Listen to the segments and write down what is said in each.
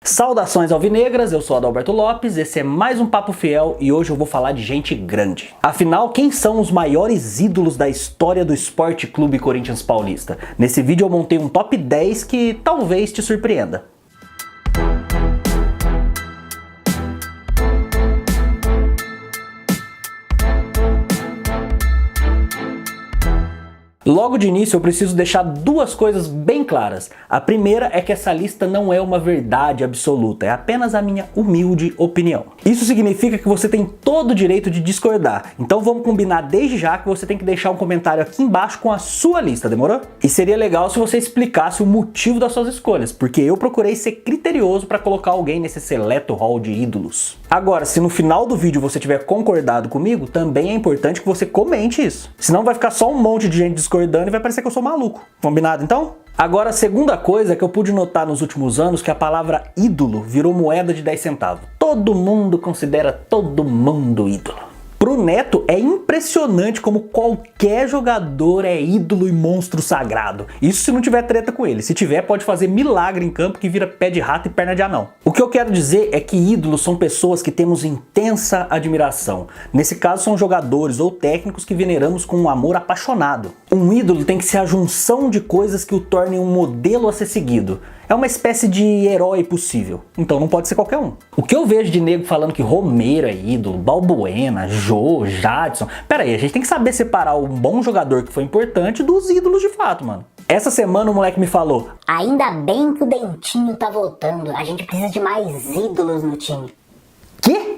Saudações alvinegras, eu sou Adalberto Lopes, esse é mais um Papo Fiel e hoje eu vou falar de gente grande. Afinal, quem são os maiores ídolos da história do Esporte Clube Corinthians Paulista? Nesse vídeo eu montei um top 10 que talvez te surpreenda. Logo de início eu preciso deixar duas coisas bem claras. A primeira é que essa lista não é uma verdade absoluta, é apenas a minha humilde opinião. Isso significa que você tem todo o direito de discordar, então vamos combinar desde já que você tem que deixar um comentário aqui embaixo com a sua lista, demorou? E seria legal se você explicasse o motivo das suas escolhas, porque eu procurei ser criterioso para colocar alguém nesse seleto hall de ídolos. Agora, se no final do vídeo você tiver concordado comigo, também é importante que você comente isso, senão vai ficar só um monte de gente discordando e vai parecer que eu sou maluco. Combinado então? Agora, a segunda coisa é que eu pude notar nos últimos anos que a palavra ídolo virou moeda de 10 centavos. Todo mundo considera todo mundo ídolo. Pro Neto é impressionante como qualquer jogador é ídolo e monstro sagrado. Isso se não tiver treta com ele. Se tiver, pode fazer milagre em campo que vira pé de rato e perna de anão. O que eu quero dizer é que ídolos são pessoas que temos intensa admiração. Nesse caso são jogadores ou técnicos que veneramos com um amor apaixonado. Um ídolo tem que ser a junção de coisas que o tornem um modelo a ser seguido. É uma espécie de herói possível, então não pode ser qualquer um. O que eu vejo de nego falando que Romero é ídolo, Balbuena, Jô, Jadson... Pera aí, a gente tem que saber separar um bom jogador que foi importante dos ídolos de fato, mano. Essa semana o moleque me falou: ainda bem que o Dentinho tá voltando, a gente precisa de mais ídolos no time. Quê?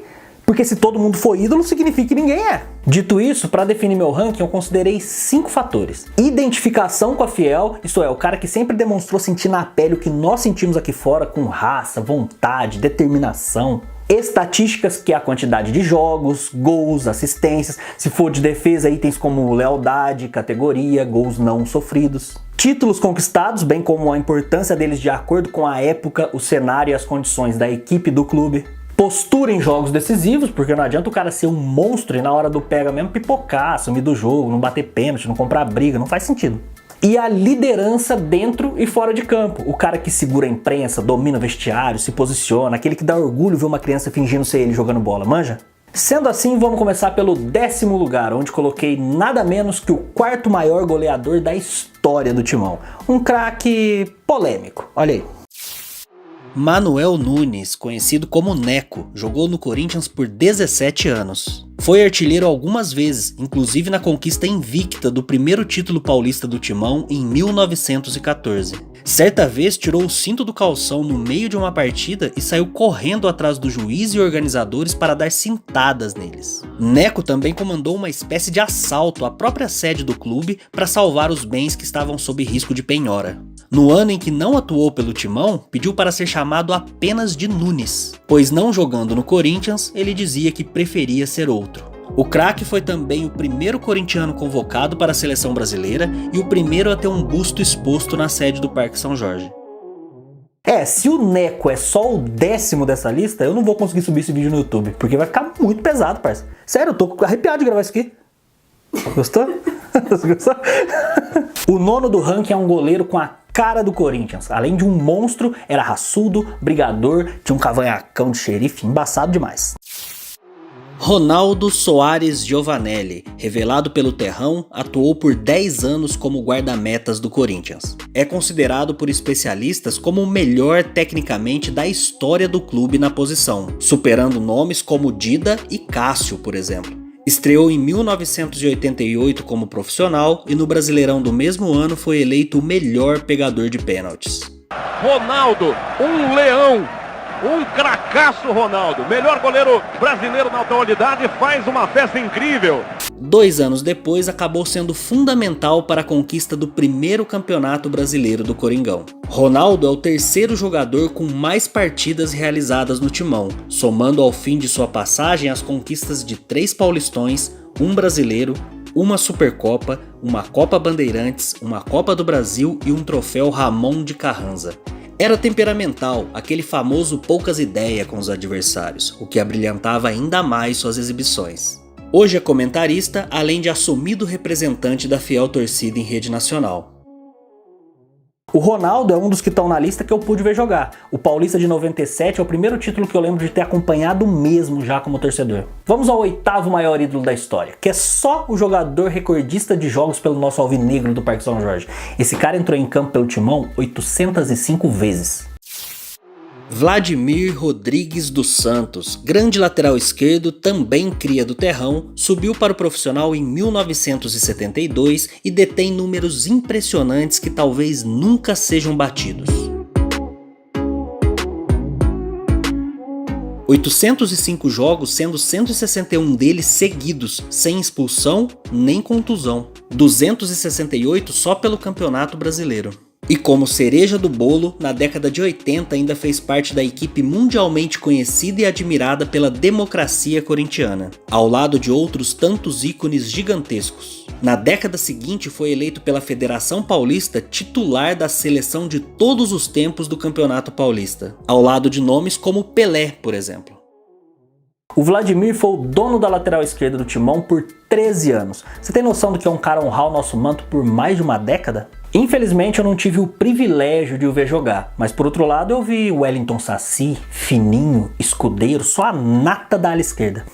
Porque se todo mundo for ídolo, significa que ninguém é. Dito isso, para definir meu ranking, eu considerei 5 fatores. Identificação com a fiel, isto é, o cara que sempre demonstrou sentir na pele o que nós sentimos aqui fora, com raça, vontade, determinação. Estatísticas, que é a quantidade de jogos, gols, assistências. Se for de defesa, itens como lealdade, categoria, gols não sofridos. Títulos conquistados, bem como a importância deles de acordo com a época, o cenário e as condições da equipe do clube. Postura em jogos decisivos, porque não adianta o cara ser um monstro e na hora do pega mesmo pipocar, sumir do jogo, não bater pênalti, não comprar briga, não faz sentido. E a liderança dentro e fora de campo. O cara que segura a imprensa, domina o vestiário, se posiciona, aquele que dá orgulho ver uma criança fingindo ser ele jogando bola, manja? Sendo assim, vamos começar pelo 10º lugar, onde coloquei nada menos que o 4º maior goleador da história do Timão. Um craque polêmico, olha aí. Manuel Nunes, conhecido como Neco, jogou no Corinthians por 17 anos. Foi artilheiro algumas vezes, inclusive na conquista invicta do primeiro título paulista do Timão em 1914. Certa vez tirou o cinto do calção no meio de uma partida e saiu correndo atrás do juiz e organizadores para dar cintadas neles. Neco também comandou uma espécie de assalto à própria sede do clube para salvar os bens que estavam sob risco de penhora. No ano em que não atuou pelo Timão, pediu para ser chamado apenas de Nunes, pois não jogando no Corinthians, ele dizia que preferia ser outro. O craque foi também o primeiro corintiano convocado para a seleção brasileira e o primeiro a ter um busto exposto na sede do Parque São Jorge. Se o Neco é só o 10º dessa lista, eu não vou conseguir subir esse vídeo no YouTube, porque vai ficar muito pesado, parça. Sério, eu tô arrepiado de gravar isso aqui. Gostou? Gostou? O 9º do ranking é um goleiro com a cara do Corinthians. Além de um monstro, era raçudo, brigador, tinha um cavanhacão de xerife, embaçado demais. Ronaldo Soares Giovanelli, revelado pelo Terrão, atuou por 10 anos como guarda-metas do Corinthians. É considerado por especialistas como o melhor tecnicamente da história do clube na posição, superando nomes como Dida e Cássio, por exemplo. Estreou em 1988 como profissional e no Brasileirão do mesmo ano foi eleito o melhor pegador de pênaltis. Ronaldo, um leão, um cracaço Ronaldo, melhor goleiro brasileiro na atualidade, faz uma festa incrível. 2 anos depois acabou sendo fundamental para a conquista do primeiro campeonato brasileiro do Coringão. Ronaldo é o 3º jogador com mais partidas realizadas no Timão, somando ao fim de sua passagem as conquistas de 3 Paulistões, um Brasileiro, uma Supercopa, uma Copa Bandeirantes, uma Copa do Brasil e um troféu Ramon de Carranza. Era temperamental, aquele famoso poucas ideias com os adversários, o que abrilhantava ainda mais suas exibições. Hoje é comentarista, além de assumido representante da fiel torcida em rede nacional. O Ronaldo é um dos que estão na lista que eu pude ver jogar. O Paulista de 97 é o primeiro título que eu lembro de ter acompanhado mesmo já como torcedor. Vamos ao 8º maior ídolo da história, que é só o jogador recordista de jogos pelo nosso alvinegro do Parque São Jorge. Esse cara entrou em campo pelo Timão 805 vezes. Vladimir Rodrigues dos Santos, grande lateral esquerdo, também cria do terrão, subiu para o profissional em 1972 e detém números impressionantes que talvez nunca sejam batidos. 805 jogos, sendo 161 deles seguidos, sem expulsão nem contusão. 268 só pelo Campeonato Brasileiro. E como cereja do bolo, na década de 80 ainda fez parte da equipe mundialmente conhecida e admirada pela democracia corintiana, ao lado de outros tantos ícones gigantescos. Na década seguinte foi eleito pela Federação Paulista titular da seleção de todos os tempos do Campeonato Paulista, ao lado de nomes como Pelé, por exemplo. O Vladimir foi o dono da lateral esquerda do Timão por 13 anos. Você tem noção do que é um cara honrar o nosso manto por mais de uma década? Infelizmente eu não tive o privilégio de o ver jogar, mas por outro lado eu vi Wellington Saci, Fininho, Escudeiro, só a nata da ala esquerda.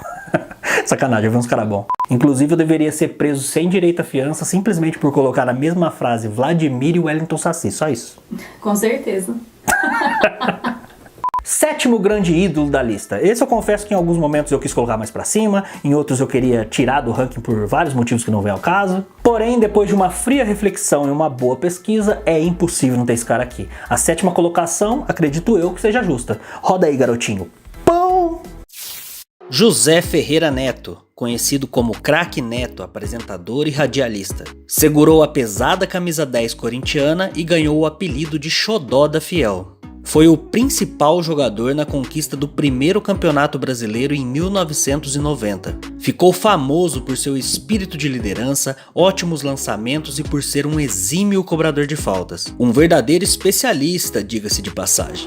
Sacanagem, eu vi uns caras bons. Inclusive eu deveria ser preso sem direito à fiança simplesmente por colocar na mesma frase Vladimir e Wellington Saci, só isso. Com certeza. 7º grande ídolo da lista. Esse eu confesso que em alguns momentos eu quis colocar mais pra cima, em outros eu queria tirar do ranking por vários motivos que não vem ao caso. Porém, depois de uma fria reflexão e uma boa pesquisa, é impossível não ter esse cara aqui. A 7ª colocação, acredito eu, que seja justa. Roda aí, garotinho. Pão! José Ferreira Neto, conhecido como Craque Neto, apresentador e radialista. Segurou a pesada camisa 10 corintiana e ganhou o apelido de Xodó da Fiel. Foi o principal jogador na conquista do primeiro campeonato brasileiro em 1990. Ficou famoso por seu espírito de liderança, ótimos lançamentos e por ser um exímio cobrador de faltas. Um verdadeiro especialista, diga-se de passagem.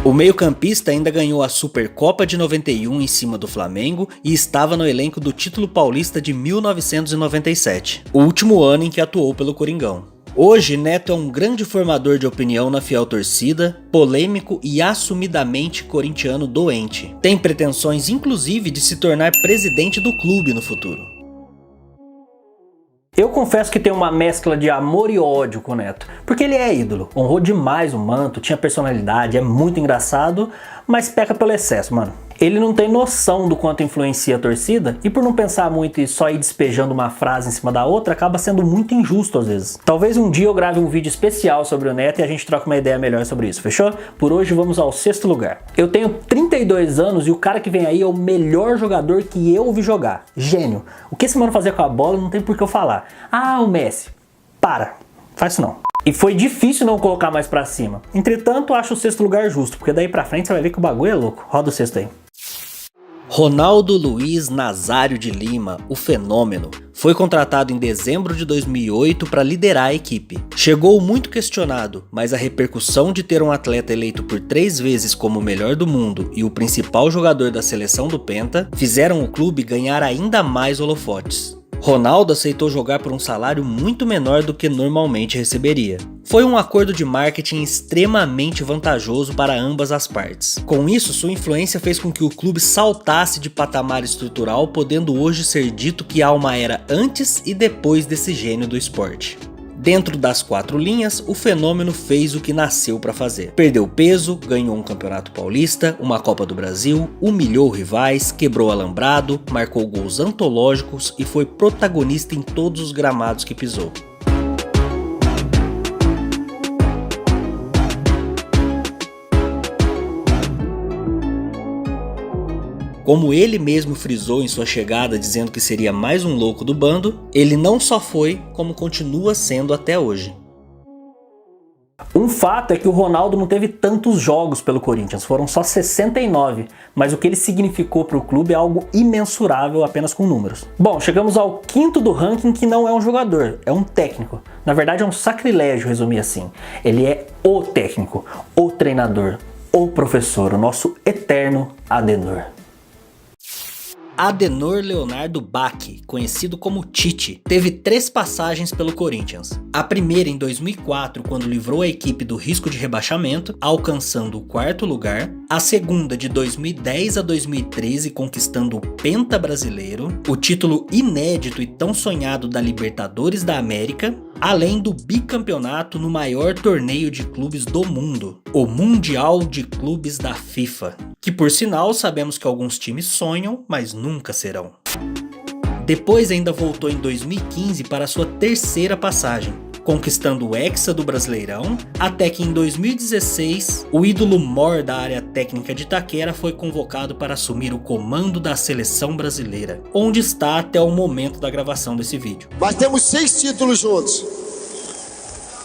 O meio-campista ainda ganhou a Supercopa de 91 em cima do Flamengo e estava no elenco do título paulista de 1997, o último ano em que atuou pelo Coringão. Hoje, Neto é um grande formador de opinião na fiel torcida, polêmico e assumidamente corintiano doente. Tem pretensões inclusive de se tornar presidente do clube no futuro. Eu confesso que tem uma mescla de amor e ódio com o Neto, porque ele é ídolo, honrou demais o manto, tinha personalidade, é muito engraçado, mas peca pelo excesso, mano. Ele não tem noção do quanto influencia a torcida e por não pensar muito e só ir despejando uma frase em cima da outra, acaba sendo muito injusto às vezes. Talvez um dia eu grave um vídeo especial sobre o Neto e a gente troca uma ideia melhor sobre isso, fechou? Por hoje vamos ao 6º lugar. Eu tenho 32 anos e o cara que vem aí é o melhor jogador que eu vi jogar. Gênio. O que esse mano fazia com a bola não tem por que eu falar. Ah, o Messi. Para. Faz isso não. E foi difícil não colocar mais pra cima. Entretanto, acho o 6º lugar justo, porque daí pra frente você vai ver que o bagulho é louco. Roda o 6º aí. Ronaldo Luiz Nazário de Lima, o fenômeno, foi contratado em dezembro de 2008 para liderar a equipe. Chegou muito questionado, mas a repercussão de ter um atleta eleito por 3 vezes como o melhor do mundo e o principal jogador da seleção do Penta fizeram o clube ganhar ainda mais holofotes. Ronaldo aceitou jogar por um salário muito menor do que normalmente receberia. Foi um acordo de marketing extremamente vantajoso para ambas as partes. Com isso, sua influência fez com que o clube saltasse de patamar estrutural, podendo hoje ser dito que há uma era antes e depois desse gênio do esporte. Dentro das 4 linhas, o fenômeno fez o que nasceu para fazer. Perdeu peso, ganhou um campeonato paulista, uma Copa do Brasil, humilhou rivais, quebrou alambrado, marcou gols antológicos e foi protagonista em todos os gramados que pisou. Como ele mesmo frisou em sua chegada dizendo que seria mais um louco do bando, ele não só foi, como continua sendo até hoje. Um fato é que o Ronaldo não teve tantos jogos pelo Corinthians, foram só 69, mas o que ele significou para o clube é algo imensurável apenas com números. Bom, chegamos ao 5º do ranking, que não é um jogador, é um técnico. Na verdade é um sacrilégio resumir assim. Ele é o técnico, o treinador, o professor, o nosso eterno Adenor. Adenor Leonardo Bach, conhecido como Tite, teve 3 passagens pelo Corinthians. A primeira em 2004, quando livrou a equipe do risco de rebaixamento, alcançando o 4º lugar. A segunda de 2010 a 2013, conquistando o Penta Brasileiro, o título inédito e tão sonhado da Libertadores da América, além do bicampeonato no maior torneio de clubes do mundo, o Mundial de Clubes da FIFA, que por sinal sabemos que alguns times sonham, mas nunca serão. Depois ainda voltou em 2015 para sua 3ª passagem, conquistando o Hexa do Brasileirão, até que em 2016, o ídolo mor da área técnica de Itaquera foi convocado para assumir o comando da seleção brasileira, onde está até o momento da gravação desse vídeo. Nós temos 6 títulos juntos,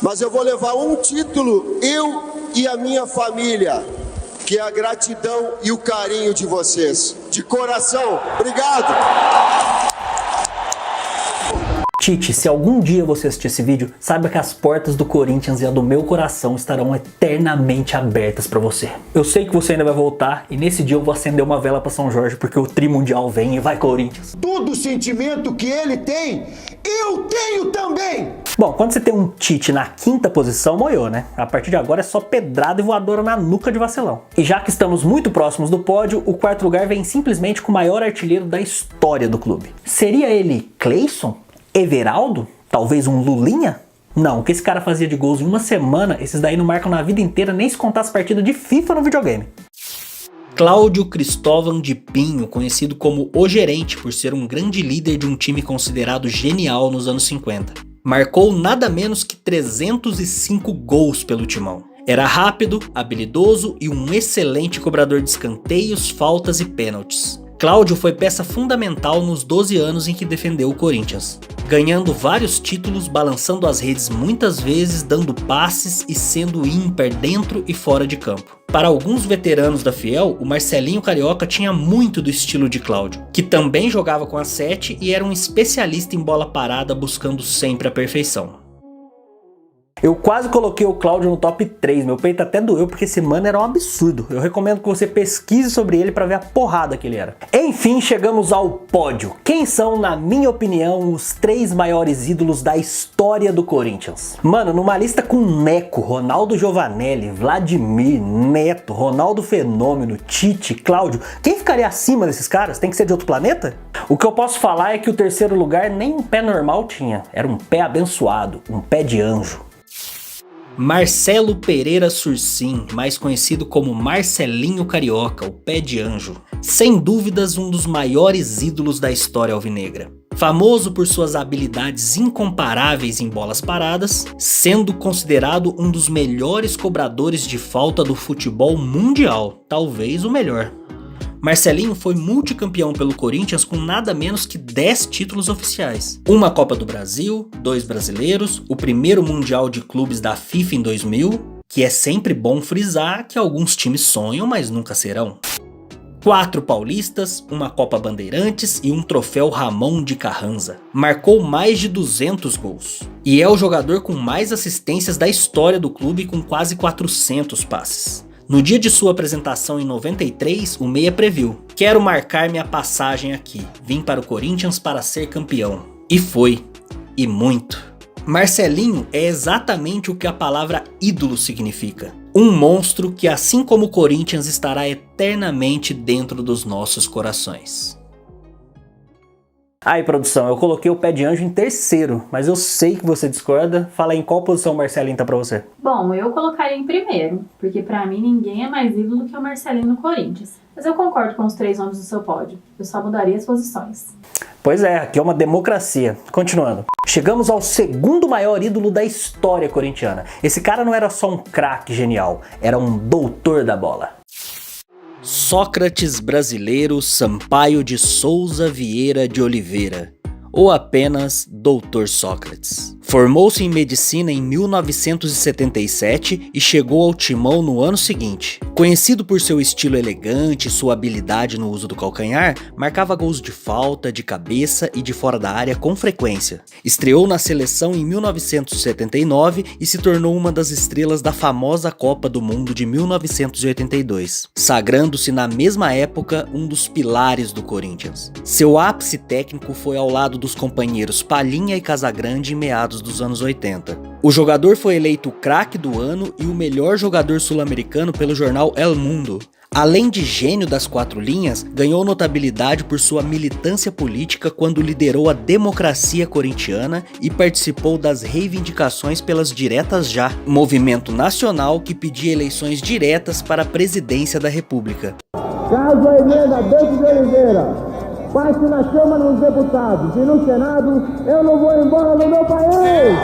mas eu vou levar um título, eu e a minha família, que é a gratidão e o carinho de vocês. De coração, obrigado! Tite, se algum dia você assistir esse vídeo, saiba que as portas do Corinthians e a do meu coração estarão eternamente abertas pra você. Eu sei que você ainda vai voltar e nesse dia eu vou acender uma vela pra São Jorge porque o Tri Mundial vem e vai Corinthians. Todo o sentimento que ele tem, eu tenho também! Bom, quando você tem um Tite na 5ª posição, moiou, né? A partir de agora é só pedrada e voadora na nuca de vacilão. E já que estamos muito próximos do pódio, o 4º lugar vem simplesmente com o maior artilheiro da história do clube. Seria ele Cleison? Everaldo? Talvez um Lulinha? Não, o que esse cara fazia de gols em uma semana, esses daí não marcam na vida inteira, nem se contar as partidas de FIFA no videogame. Cláudio Cristóvão de Pinho, conhecido como O Gerente por ser um grande líder de um time considerado genial nos anos 50. Marcou nada menos que 305 gols pelo timão. Era rápido, habilidoso e um excelente cobrador de escanteios, faltas e pênaltis. Cláudio foi peça fundamental nos 12 anos em que defendeu o Corinthians, ganhando vários títulos, balançando as redes muitas vezes, dando passes e sendo ímpar dentro e fora de campo. Para alguns veteranos da Fiel, o Marcelinho Carioca tinha muito do estilo de Cláudio, que também jogava com a 7 e era um especialista em bola parada, buscando sempre a perfeição. Eu quase coloquei o Cláudio no top 3, meu peito até doeu porque esse mano era um absurdo. Eu recomendo que você pesquise sobre ele para ver a porrada que ele era. Enfim, chegamos ao pódio. Quem são, na minha opinião, os 3 maiores ídolos da história do Corinthians? Mano, numa lista com Neco, Ronaldo Giovanelli, Vladimir, Neto, Ronaldo Fenômeno, Tite, Cláudio, quem ficaria acima desses caras? Tem que ser de outro planeta? O que eu posso falar é que o 3º lugar nem um pé normal tinha. Era um pé abençoado, um pé de anjo. Marcelo Pereira Sursim, mais conhecido como Marcelinho Carioca, o Pé de Anjo. Sem dúvidas um dos maiores ídolos da história alvinegra. Famoso por suas habilidades incomparáveis em bolas paradas, sendo considerado um dos melhores cobradores de falta do futebol mundial, talvez o melhor. Marcelinho foi multicampeão pelo Corinthians com nada menos que 10 títulos oficiais. Uma Copa do Brasil, 2 brasileiros, o primeiro Mundial de Clubes da FIFA em 2000, que é sempre bom frisar que alguns times sonham, mas nunca serão. 4 paulistas, uma Copa Bandeirantes e um troféu Ramon de Carranza. Marcou mais de 200 gols. E é o jogador com mais assistências da história do clube com quase 400 passes. No dia de sua apresentação em 93, o Meia previu: "Quero marcar minha passagem aqui, vim para o Corinthians para ser campeão." E foi, e muito. Marcelinho é exatamente o que a palavra ídolo significa. Um monstro que, assim como o Corinthians, estará eternamente dentro dos nossos corações. Aí, produção, eu coloquei o Pé de Anjo em 3º, mas eu sei que você discorda. Fala aí, em qual posição o Marcelinho tá pra você? Bom, eu colocaria em 1º, porque pra mim ninguém é mais ídolo que o Marcelinho no Corinthians. Mas eu concordo com os 3 nomes do seu pódio. Eu só mudaria as posições. Pois é, aqui é uma democracia. Continuando. Chegamos ao 2º maior ídolo da história corintiana. Esse cara não era só um craque genial, era um doutor da bola. Sócrates brasileiro Sampaio de Souza Vieira de Oliveira, ou apenas Doutor Sócrates. Formou-se em medicina em 1977 e chegou ao timão no ano seguinte. Conhecido por seu estilo elegante e sua habilidade no uso do calcanhar, marcava gols de falta, de cabeça e de fora da área com frequência. Estreou na seleção em 1979 e se tornou uma das estrelas da famosa Copa do Mundo de 1982, sagrando-se na mesma época um dos pilares do Corinthians. Seu ápice técnico foi ao lado dos companheiros Palhinha e Casagrande em meados dos anos 80. O jogador foi eleito o craque do ano e o melhor jogador sul-americano pelo jornal El Mundo. Além de gênio das quatro linhas, ganhou notabilidade por sua militância política quando liderou a democracia corintiana e participou das reivindicações pelas Diretas Já, movimento nacional que pedia eleições diretas para a presidência da República. Caso a emenda Bento de Oliveira passe na Câmara dos Deputados e no Senado, eu não vou embora do meu país!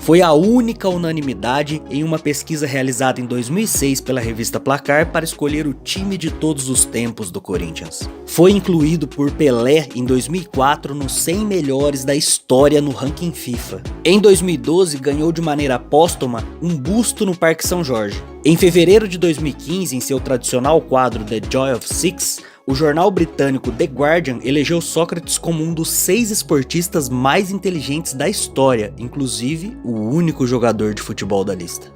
Foi a única unanimidade em uma pesquisa realizada em 2006 pela revista Placar para escolher o time de todos os tempos do Corinthians. Foi incluído por Pelé em 2004 nos 100 melhores da história no ranking FIFA. Em 2012 ganhou de maneira póstuma um busto no Parque São Jorge. Em fevereiro de 2015, em seu tradicional quadro The Joy of Six, o jornal britânico The Guardian elegeu Sócrates como um dos 6 esportistas mais inteligentes da história, inclusive o único jogador de futebol da lista.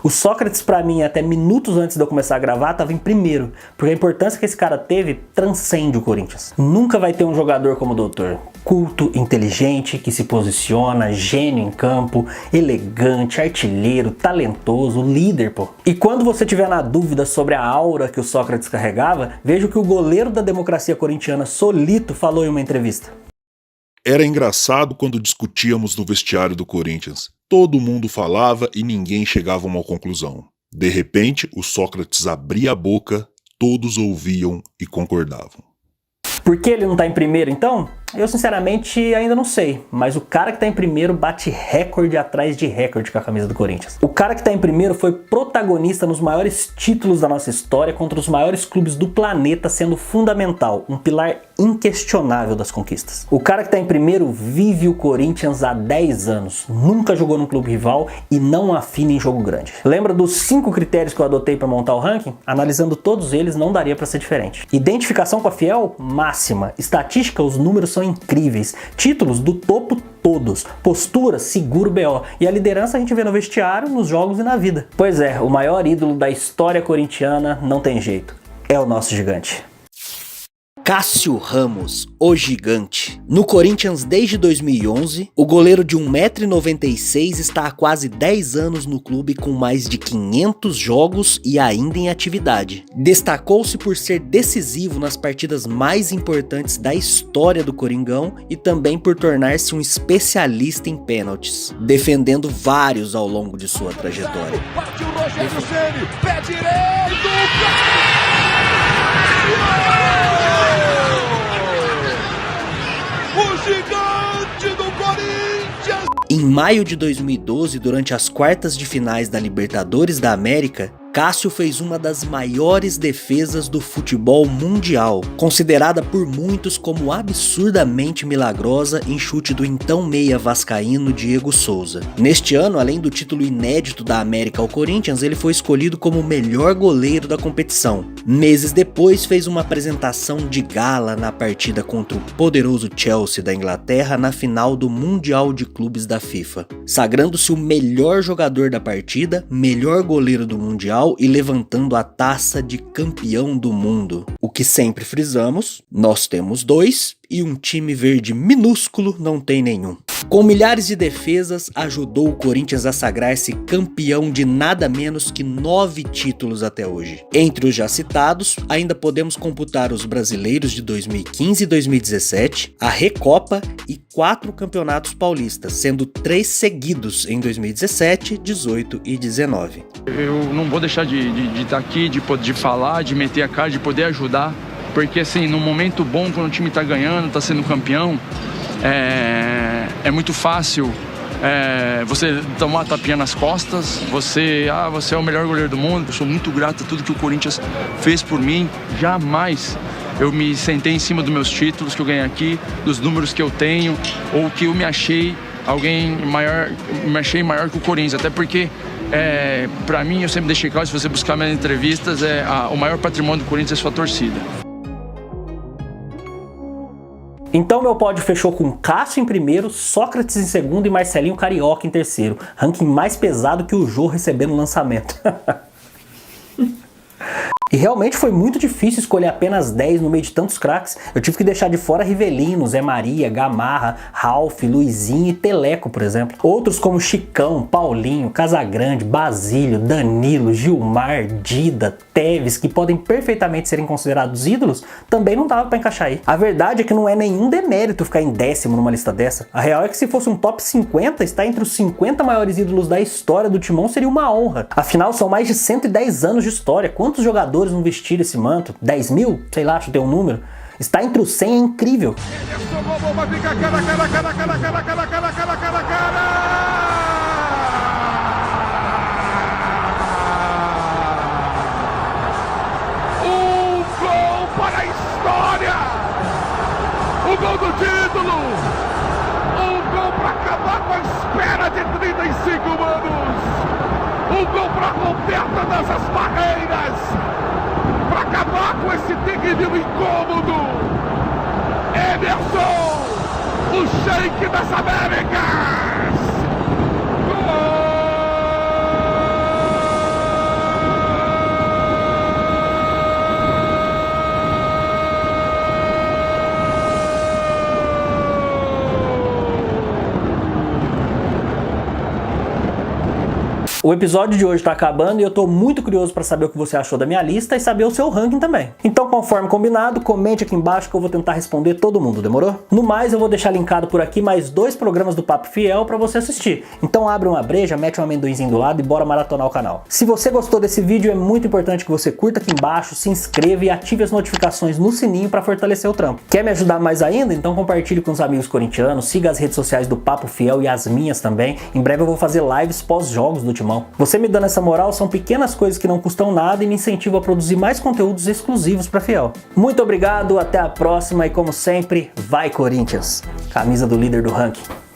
O Sócrates, pra mim, até minutos antes de eu começar a gravar, tava em primeiro, porque a importância que esse cara teve transcende o Corinthians. Nunca vai ter um jogador como o Doutor. Culto, inteligente, que se posiciona, gênio em campo, elegante, artilheiro, talentoso, líder, pô. E quando você tiver na dúvida sobre a aura que o Sócrates carregava, veja o que o goleiro da democracia corintiana, Solito, falou em uma entrevista. Era engraçado quando discutíamos no vestiário do Corinthians. Todo mundo falava e ninguém chegava a uma conclusão. De repente, o Sócrates abria a boca, todos ouviam e concordavam. Por que ele não tá em primeiro, então? Eu sinceramente ainda não sei, mas o cara que tá em primeiro bate recorde atrás de recorde com a camisa do Corinthians. O cara que tá em primeiro foi protagonista nos maiores títulos da nossa história contra os maiores clubes do planeta, sendo fundamental, um pilar inquestionável das conquistas. O cara que tá em primeiro vive o Corinthians há 10 anos, nunca jogou num clube rival e não afina em jogo grande. Lembra dos 5 critérios que eu adotei para montar o ranking? Analisando todos eles não daria para ser diferente. Identificação com a fiel? Máxima. Estatística, os números são incríveis. Títulos do topo todos. Postura, seguro BO. E a liderança a gente vê no vestiário, nos jogos e na vida. Pois é, o maior ídolo da história corintiana não tem jeito. É o nosso gigante. Cássio Ramos, o gigante. No Corinthians desde 2011, o goleiro de 1,96 m está há quase 10 anos no clube com mais de 500 jogos e ainda em atividade. Destacou-se por ser decisivo nas partidas mais importantes da história do Coringão e também por tornar-se um especialista em pênaltis, defendendo vários ao longo de sua trajetória. Partiu o Rogério Ceni, pé direito, o gigante do Corinthians! Em maio de 2012, durante as quartas de finais da Libertadores da América, Cássio fez uma das maiores defesas do futebol mundial, considerada por muitos como absurdamente milagrosa em chute do então meia vascaíno Diego Souza. Neste ano, além do título inédito da América ao Corinthians, ele foi escolhido como o melhor goleiro da competição. Meses depois, fez uma apresentação de gala na partida contra o poderoso Chelsea da Inglaterra na final do Mundial de Clubes da FIFA, sagrando-se o melhor jogador da partida, melhor goleiro do Mundial e levantando a taça de campeão do mundo. O que sempre frisamos, nós temos 2 e um time verde minúsculo não tem nenhum. Com milhares de defesas, ajudou o Corinthians a sagrar-se campeão de nada menos que 9 títulos até hoje. Entre os já citados, ainda podemos computar os brasileiros de 2015 e 2017, a Recopa e 4 campeonatos paulistas, sendo 3 seguidos em 2017, 18 e 19. Eu não vou deixar de estar aqui, de falar, de meter a cara, de poder ajudar, porque assim, num momento bom, quando o time está ganhando, está sendo campeão, é muito fácil você tomar tapinha nas costas, você é o melhor goleiro do mundo. Eu sou muito grato a tudo que o Corinthians fez por mim. Jamais eu me sentei em cima dos meus títulos que eu ganhei aqui, dos números que eu tenho, ou que eu me achei maior que o Corinthians, até porque pra mim, eu sempre deixei claro, se você buscar minhas entrevistas, o maior patrimônio do Corinthians é sua torcida. Então meu pódio fechou com Cássio em primeiro, Sócrates em segundo e Marcelinho Carioca em terceiro. Ranking mais pesado que o Jô recebendo o lançamento. E realmente foi muito difícil escolher apenas 10 no meio de tantos craques. Eu tive que deixar de fora Rivelino, Zé Maria, Gamarra, Ralf, Luizinho e Teleco, por exemplo. Outros como Chicão, Paulinho, Casagrande, Basílio, Danilo, Gilmar, Dida, Teves, que podem perfeitamente serem considerados ídolos, também não dava pra encaixar aí. A verdade é que não é nenhum demérito ficar em 10º numa lista dessa. A real é que se fosse um top 50, estar entre os 50 maiores ídolos da história do Timão seria uma honra. Afinal, são mais de 110 anos de história. Quantos jogadores não vestiram esse manto? 10 mil? Sei lá, deixa eu ter um número. Está entre os 100 é incrível. Um gol para a história! O gol do título! Um gol para acabar com a espera de 35 anos! Um gol para romper todas as barreiras! Para acabar com esse terrível incômodo! Emerson, o Sheik das Américas! Gol! O episódio de hoje tá acabando e eu tô muito curioso para saber o que você achou da minha lista e saber o seu ranking também. Então, conforme combinado, comente aqui embaixo que eu vou tentar responder todo mundo, demorou? No mais, eu vou deixar linkado por aqui mais 2 programas do Papo Fiel para você assistir. Então abre uma breja, mete um amendoinzinho do lado e bora maratonar o canal. Se você gostou desse vídeo, é muito importante que você curta aqui embaixo, se inscreva e ative as notificações no sininho para fortalecer o trampo. Quer me ajudar mais ainda? Então compartilhe com os amigos corintianos, siga as redes sociais do Papo Fiel e as minhas também. Em breve eu vou fazer lives pós-jogos do Timão. Você me dando essa moral são pequenas coisas que não custam nada e me incentivam a produzir mais conteúdos exclusivos para Fiel. Muito obrigado, até a próxima e como sempre, vai Corinthians! Camisa do líder do ranking.